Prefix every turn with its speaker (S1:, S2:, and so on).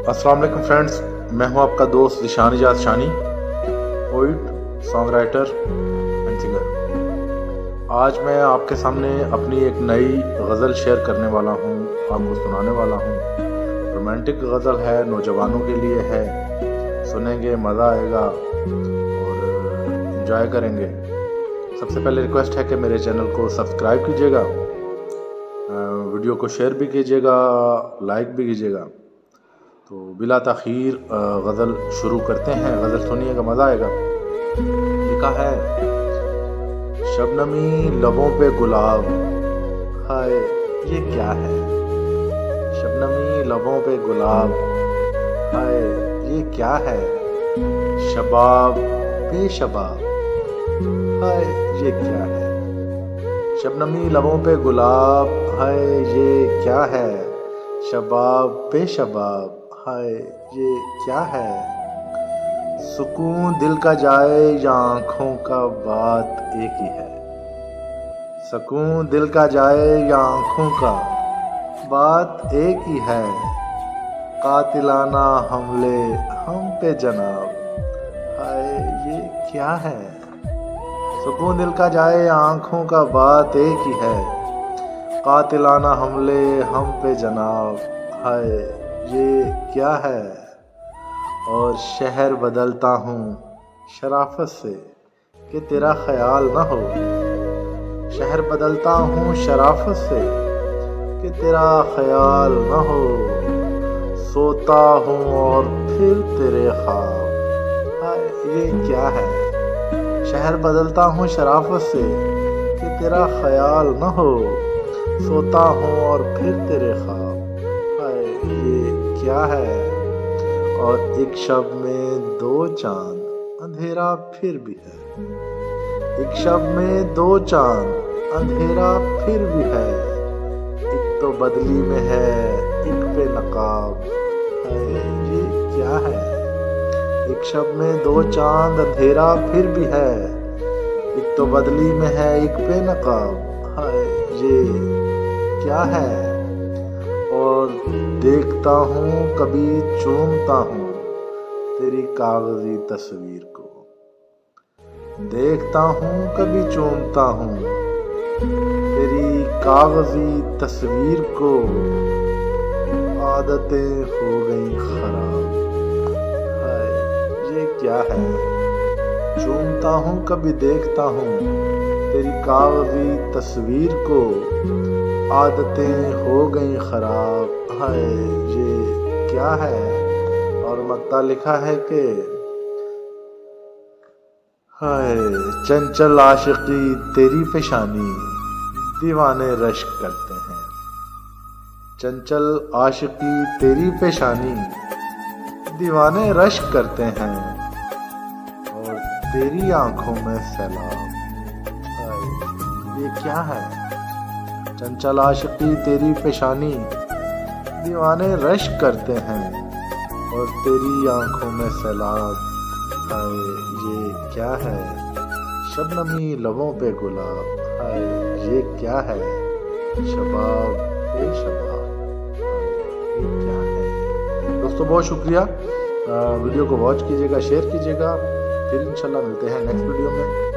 S1: अस्सलाम वालेकुम फ्रेंड्स, मैं हूं आपका दोस्त Zeeshan Ijaz Shani, poet, song writer and singer. आज मैं आपके सामने अपनी एक नई गज़ल शेयर करने वाला हूं, आपको सुनाने वाला हूं। रोमांटिक गज़ल है, नौजवानों के लिए है। सुनेंगे, मज़ा आएगा और एंजॉय करेंगे। सबसे पहले रिक्वेस्ट है कि मेरे चैनल को सब्सक्राइब कीजिएगा, वीडियो को शेयर भी कीजिएगा, लाइक भी कीजिएगा। तो बिला ताख़ीर गज़ल शुरू करते हैं। गज़ल सुनिएगा, मज़ा आएगा। लिखा है, शबनमी लबों पे गुलाब, हाय ये क्या है। शबनमी लबों पे गुलाब, हाय ये क्या है। शबाब बेशबाब, हाय ये क्या है। शबनमी लबों पे गुलाब, हाय ये क्या है। शबाब बेशबाब, हाय ये क्या है। सुकून दिल का जाए या आँखों का, बात एक ही है। सुकून दिल का जाए या आँखों का, बात एक ही है। कातिलाना हमले हम पे जनाब, हाय ये क्या है। सुकून दिल का जाए या आँखों का, बात एक ही है। कातिलाना हमले हम पे जनाब, हाय ये क्या है। और शहर बदलता हूँ शराफत से कि तेरा ख्याल न हो। शहर बदलता हूँ शराफत से कि तेरा ख्याल न हो। सोता हूँ और फिर तेरे ख्वाब, हाय ये क्या है। शहर बदलता हूँ शराफत से कि तेरा ख्याल न हो। सोता हूँ और फिर तेरे ख्वाब, हाय ये क्या है। और एक शब में दो चांद, अंधेरा फिर भी है। एक शब में दो चांद, अंधेरा फिर भी है। एक तो बदली में है, एक पे नकाब, हाय ये क्या है। एक शब में दो चांद, अंधेरा फिर भी है। एक तो बदली में है, एक पे नकाब, हाय ये क्या है। और देखता हूँ कभी चूमता हूँ तेरी कागजी तस्वीर को। देखता हूँ कभी चूमता हूँ तेरी कागजी तस्वीर को। आदतें हो गई खराब, हाय ये क्या है। चूमता हूँ कभी देखता हूँ तेरी कागजी तस्वीर को। आदतें हो गई खराब, हाय ये क्या है। और मक्ता लिखा है कि हाय चंचल आशिकी तेरी पेशानी, दीवाने रश्क करते हैं। चंचल आशिकी तेरी पेशानी, दीवाने रश्क करते हैं। और तेरी आंखों में सैलाब, हाय ये क्या है। चंचल आशिकी तेरी पेशानी, दीवाने रश्क करते हैं। और तेरी आंखों में सैलाब, हाय ये क्या है। शबनमी लबों पे गुलाब, हाय ये क्या है। शबाब बेशबाब, हाय ये क्या है। दोस्तों बहुत शुक्रिया। वीडियो को वॉच कीजिएगा, शेयर कीजिएगा। फिर इंशाल्लाह मिलते हैं नेक्स्ट वीडियो में।